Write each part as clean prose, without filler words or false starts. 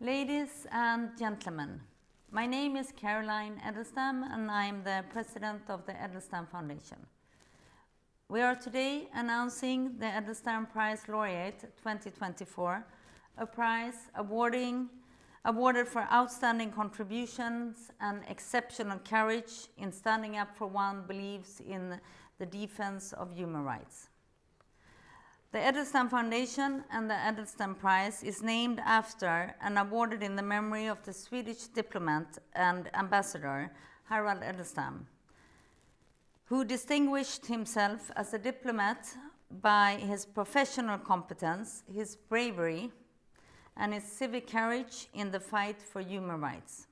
Ladies and gentlemen, my name is Caroline Edelstam and I am the president of the Edelstam Foundation. We are today announcing the Edelstam Prize Laureate 2024, a prize awarded for outstanding contributions and exceptional courage in standing up for one believes in the defense of human rights. The Edelstam Foundation and the Edelstam Prize is named after and awarded in the memory of the Swedish diplomat and ambassador Harald Edelstam, who distinguished himself as a diplomat by his professional competence, his bravery, and his civic courage in the fight for human rights.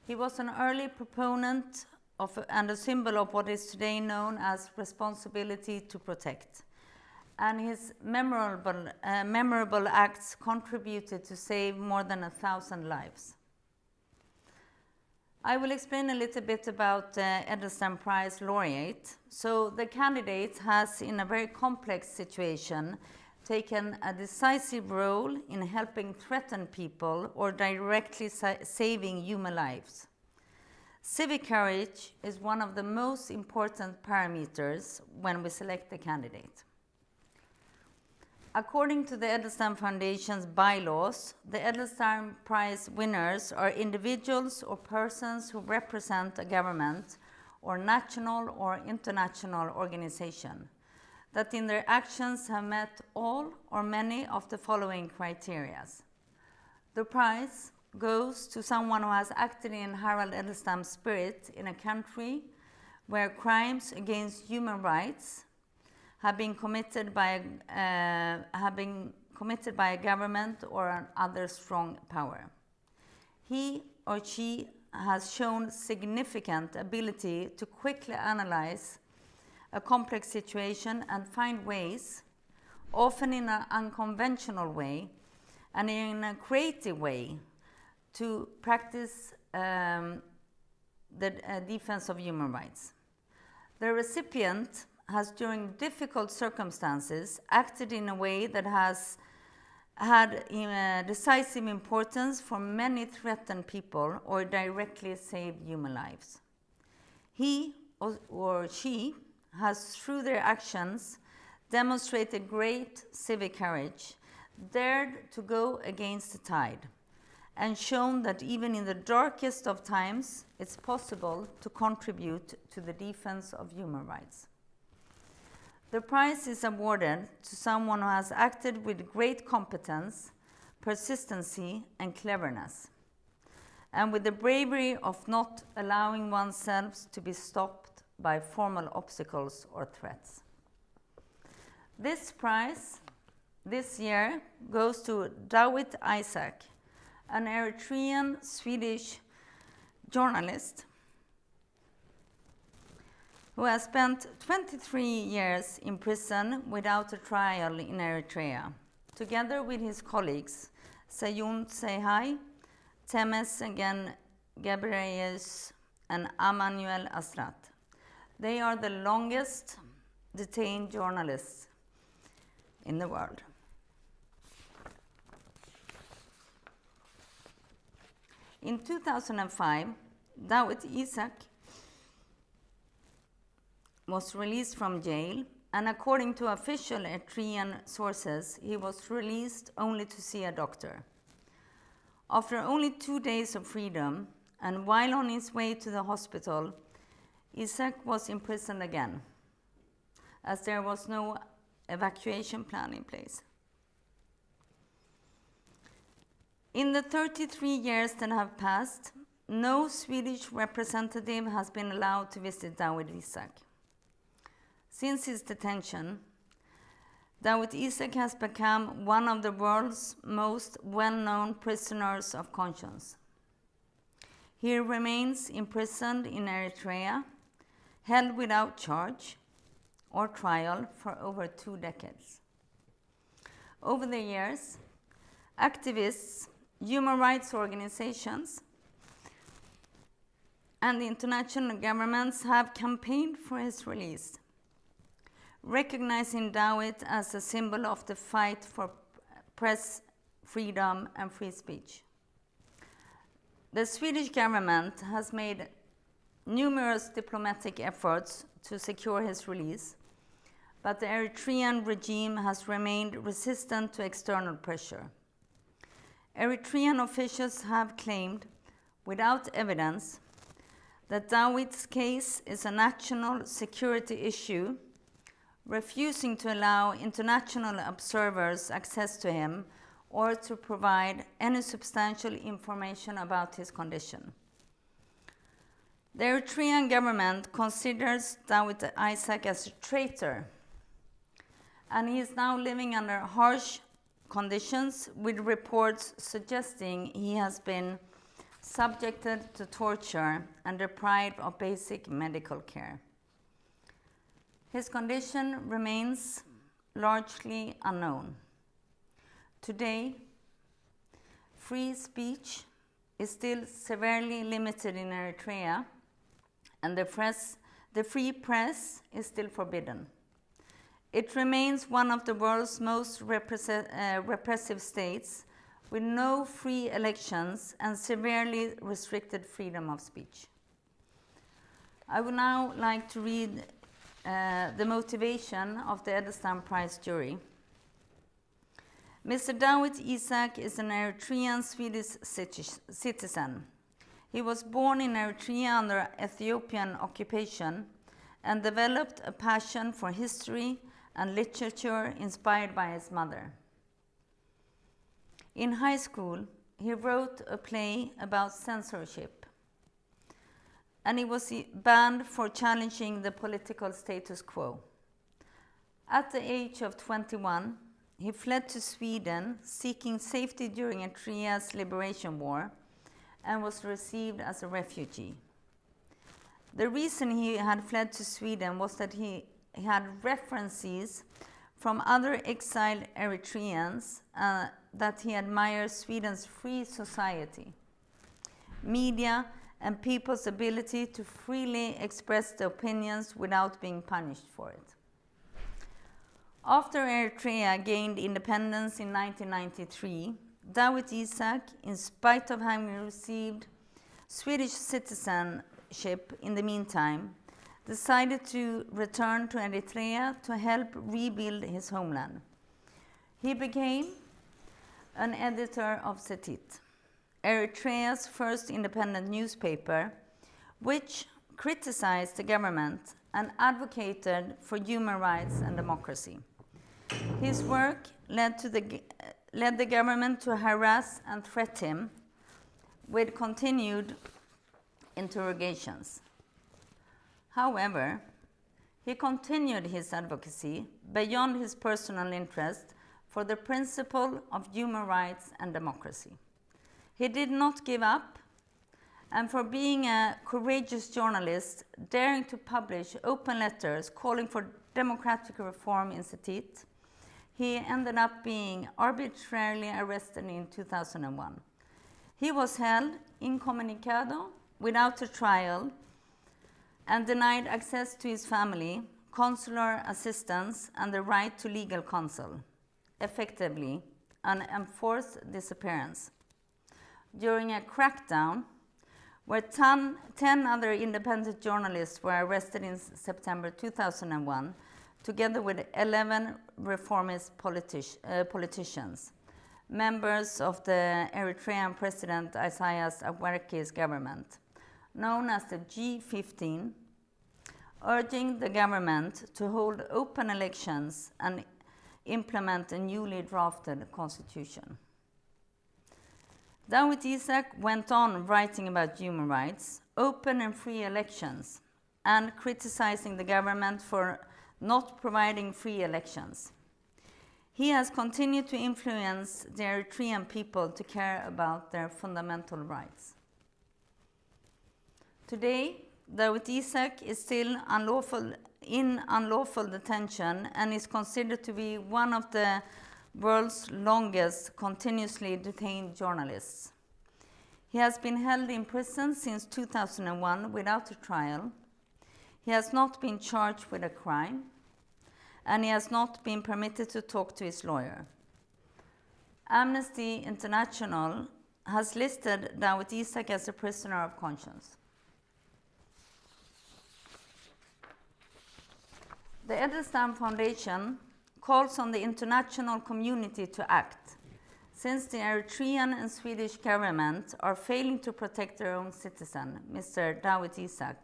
He was an early proponent of and a symbol of what is today known as responsibility to protect, and his memorable acts contributed to save more than 1,000 lives. I will explain a little bit about the Edelstam Prize Laureate. So the candidate has, in a very complex situation, taken a decisive role in helping threatened people or directly saving human lives. Civic courage is one of the most important parameters when we select a candidate. According to the Edelstam Foundation's bylaws, the Edelstam Prize winners are individuals or persons who represent a government or national or international organization that in their actions have met all or many of the following criteria. The prize goes to someone who has acted in Harald Edelstam's spirit in a country where crimes against human rights have been committed by a government or an other strong power. He or she has shown significant ability to quickly analyze a complex situation and find ways, often in an unconventional way and in a creative way, to practice the defense of human rights. The recipient has, during difficult circumstances, acted in a way that has had decisive importance for many threatened people or directly saved human lives. He or she has, through their actions, demonstrated great civic courage, dared to go against the tide, and shown that even in the darkest of times, it's possible to contribute to the defense of human rights. The prize is awarded to someone who has acted with great competence, persistency, and cleverness, and with the bravery of not allowing oneself to be stopped by formal obstacles or threats. This prize this year goes to Dawit Isaak, an Eritrean-Swedish journalist who has spent 23 years in prison without a trial in Eritrea, together with his colleagues Sayun Sehai, Temes Gebreyesus, and Emmanuel Asrat. They are the longest detained journalists in the world. In 2005, Dawit Isaak was released from jail, and according to official Eritrean sources, he was released only to see a doctor. After only 2 days of freedom, and while on his way to the hospital, Isaak was imprisoned again, as there was no evacuation plan in place. In the 33 years that have passed, no Swedish representative has been allowed to visit Dawit Isaak. Since his detention, Dawit Isaak has become one of the world's most well-known prisoners of conscience. He remains imprisoned in Eritrea, held without charge or trial for over 2 decades. Over the years, activists, human rights organizations, and the international governments have campaigned for his release, recognizing Dawit as a symbol of the fight for press freedom and free speech. The Swedish government has made numerous diplomatic efforts to secure his release, but the Eritrean regime has remained resistant to external pressure. Eritrean officials have claimed, without evidence, that Dawit's case is a national security issue, refusing to allow international observers access to him or to provide any substantial information about his condition. The Eritrean government considers Dawit Isaak as a traitor, and he is now living under harsh conditions, with reports suggesting he has been subjected to torture and deprived of basic medical care. His condition remains largely unknown. Today, free speech is still severely limited in Eritrea, and the free press is still forbidden. It remains one of the world's most repressive states, with no free elections and severely restricted freedom of speech. I would now like to read the motivation of the Edelstam Prize jury. Mr. Dawit Isaak is an Eritrean-Swedish citizen. He was born in Eritrea under Ethiopian occupation and developed a passion for history and literature inspired by his mother. In high school, he wrote a play about censorship, and he was banned for challenging the political status quo. At the age of 21, he fled to Sweden, seeking safety during Eritrea's liberation war, and was received as a refugee. The reason he had fled to Sweden was that he had references from other exiled Eritreans that he admires Sweden's free society, media, and people's ability to freely express their opinions without being punished for it. After Eritrea gained independence in 1993, Dawit Isaak, in spite of having received Swedish citizenship in the meantime, decided to return to Eritrea to help rebuild his homeland. He became an editor of Setit, Eritrea's first independent newspaper, which criticized the government and advocated for human rights and democracy. His work led the government to harass and threaten him with continued interrogations. However, he continued his advocacy beyond his personal interest for the principle of human rights and democracy. He did not give up, and for being a courageous journalist, daring to publish open letters calling for democratic reform in Setit, he ended up being arbitrarily arrested in 2001. He was held incommunicado without a trial and denied access to his family, consular assistance, and the right to legal counsel, effectively an enforced disappearance. During a crackdown, where 10 other independent journalists were arrested in September 2001, together with 11 reformist politicians, members of the Eritrean President Isaias Afwerki's government, known as the G15, urging the government to hold open elections and implement a newly drafted constitution. Dawit Isaak went on writing about human rights, open and free elections, and criticizing the government for not providing free elections. He has continued to influence the Eritrean people to care about their fundamental rights. Today, Dawit Isaak is still in unlawful detention and is considered to be one of the world's longest continuously detained journalists. He has been held in prison since 2001 without a trial. He has not been charged with a crime, and he has not been permitted to talk to his lawyer. Amnesty International has listed Dawit Isaak as a prisoner of conscience. The Edelstam Foundation calls on the international community to act, since the Eritrean and Swedish government are failing to protect their own citizen, Mr. Dawit Isaak,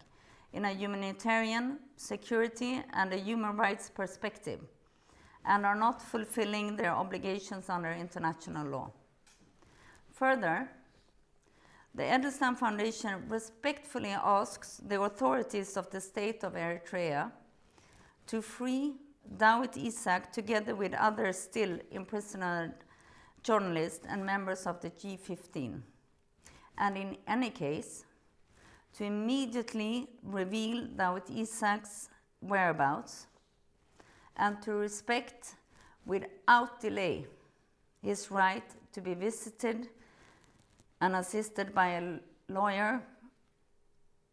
in a humanitarian, security, and a human rights perspective, and are not fulfilling their obligations under international law. Further, the Edelstam Foundation respectfully asks the authorities of the state of Eritrea to free Dawit Isaak together with other still imprisoned journalists and members of the G15, and in any case, to immediately reveal Dawit Isaak's whereabouts and to respect without delay his right to be visited and assisted by a lawyer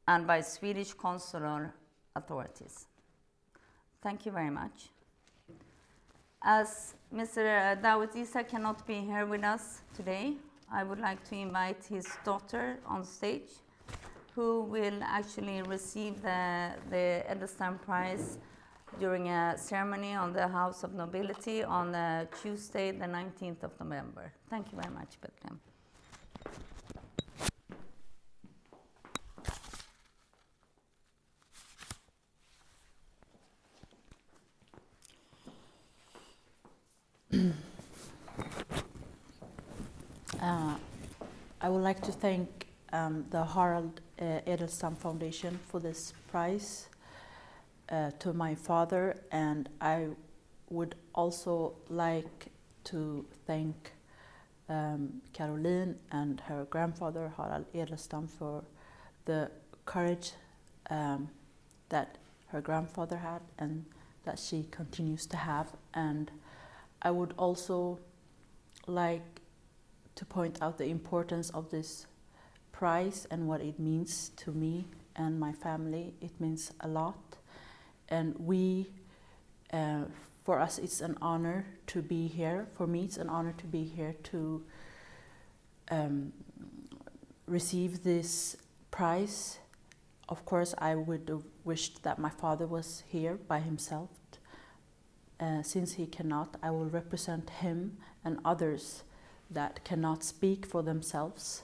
and by Swedish consular authorities. Thank you very much. As Mr. Dawit Isaak cannot be here with us today, I would like to invite his daughter on stage, who will actually receive the Edelstam Prize during a ceremony on the House of Nobility on Tuesday, the 19th of November. Thank you very much, Betlehem. I would like to thank the Harald Edelstam Foundation for this prize to my father, and I would also like to thank Caroline and her grandfather Harald Edelstam for the courage that her grandfather had and that she continues to have. And I would also like to point out the importance of this prize and what it means to me and my family. It means a lot, and for us it's an honor to be here. For me it's an honor to be here to receive this prize. Of course I would have wished that my father was here by himself. Since he cannot, I will represent him and others that cannot speak for themselves.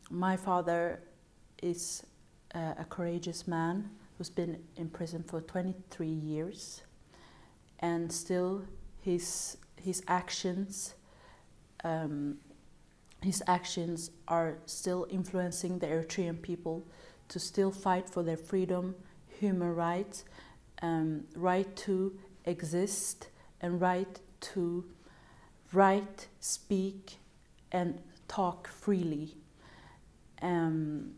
My father is a courageous man who's been in prison for 23 years, and still his actions are still influencing the Eritrean people to still fight for their freedom, human rights, right to exist, and right to write, speak, and talk freely. And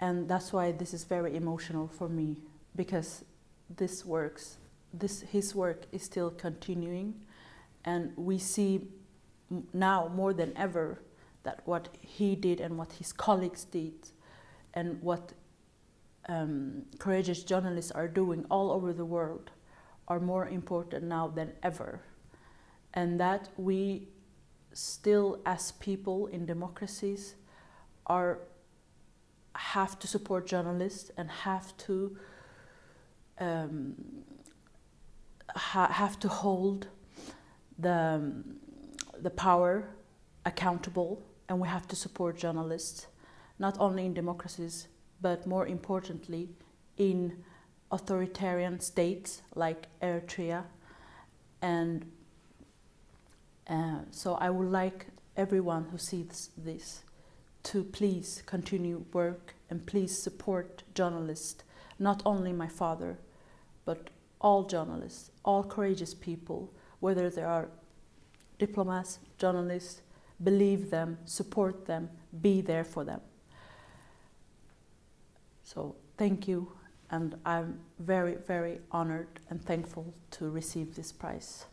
that's why this is very emotional for me, because his work is still continuing, and we see now more than ever that what he did and what his colleagues did and what courageous journalists are doing all over the world are more important now than ever. And that we still, as people in democracies, have to support journalists and have to hold the power accountable, and we have to support journalists, not only in democracies, but more importantly in authoritarian states like Eritrea. And so I would like everyone who sees this to please continue work and please support journalists, not only my father, but all journalists, all courageous people, whether they are diplomats, journalists. Believe them, support them, be there for them. So thank you, and I'm very, very honored and thankful to receive this prize.